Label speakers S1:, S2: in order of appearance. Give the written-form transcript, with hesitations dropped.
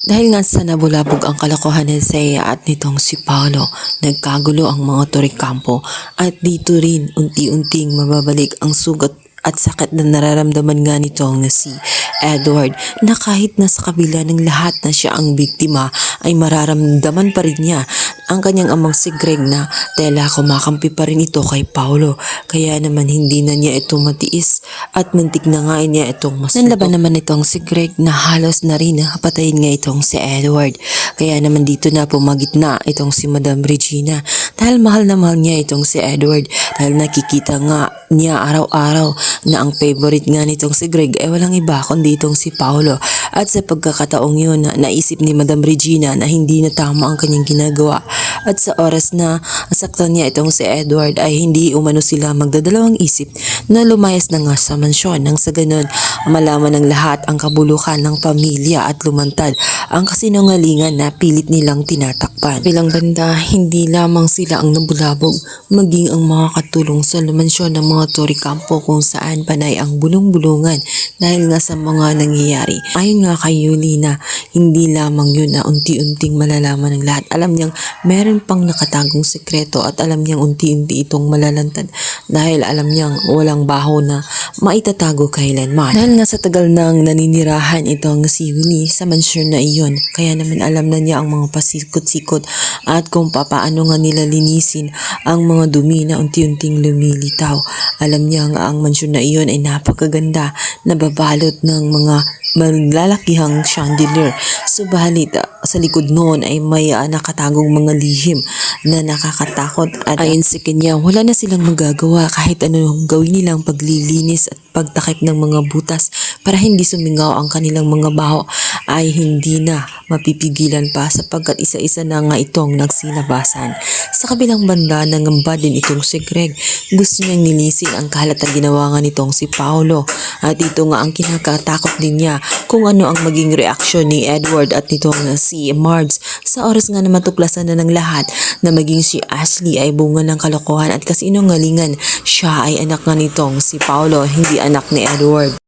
S1: Dahil nga sa nabulabog ang kalokohan ni Zea at nitong si Paolo, nagkagulo ang mga Torrecampo at dito rin unti-unting mababalik ang sugat at sakit na nararamdaman nga nitong na si Edward, na kahit na sa kabila ng lahat na siya ang biktima ay mararamdaman pa rin niya ang kanyang amang si Greg na tela kumakampi pa rin ito kay Paolo. Kaya naman hindi na niya ito matiis at muntik na nga niya itong masuko. Nanlaban naman itong si Greg na halos na rin patayin nga itong si Edward. Kaya naman dito na pumagitna itong si Madam Regina dahil mahal na mahal niya itong si Edward, dahil nakikita nga niya araw-araw na ang favorite nga nitong si Greg ay walang iba kundi itong si Paolo. At sa pagkakataong yun, naisip ni Madam Regina na hindi na tama ang kanyang ginagawa. At sa oras na saktan niya itong si Edward ay hindi umano sila magdadalawang isip na lumayas na nga sa mansyon, nang sa ganun malaman ng lahat ang kabulukan ng pamilya at lumantad ang kasinungalingan na pilit nilang tinatakpan. Bilang banda, hindi lamang sila ang nabulabog, maging ang mga katulong sa mansyon ng mga Torrecampo kung saan panay ang bulong-bulungan dahil nga sa mga nangyayari. Ayon nga kay Yulina, hindi lamang yun na unti-unting malalaman ng lahat. Alam niyang meron pang nakatagong sekreto at alam niyang unti-unti itong malalantad dahil alam niyang walang baho na maitatago kailanman. Dahil nga sa tagal nang naninirahan itong si Willie sa mansyon na iyon, kaya naman alam na niya ang mga pasikot-sikot at kung papaano nga nila linisin ang mga dumi na unti-unting lumilitaw. Alam niya nga ang mansyon na iyon ay napakaganda, nababalot ng mga maglalakihang chandelier. Subalit sa likod noon ay may nakatagong mga lihim na nakakatakot at ayon sa kanya wala na silang magagawa kahit anong gawin nilang paglilinis at pagtakip ng mga butas para hindi sumingaw ang kanilang mga baho ay hindi na mapipigilan pa sapagkat isa-isa na nga itong nagsilabasan. Sa kabilang banda, nangamba din itong si Greg. Gusto niyang nilisin ang kalat na ginawa nga nitong si Paolo at ito nga ang kinakatakot din niya kung ano ang maging reaksyon ni Edward at nitong si Marge sa oras nga na matuklasan na ng lahat na maging si Ashley ay bunga ng kalokohan at kasinungalingan. Siya ay anak nga nitong si Paolo, hindi anak ni Edward.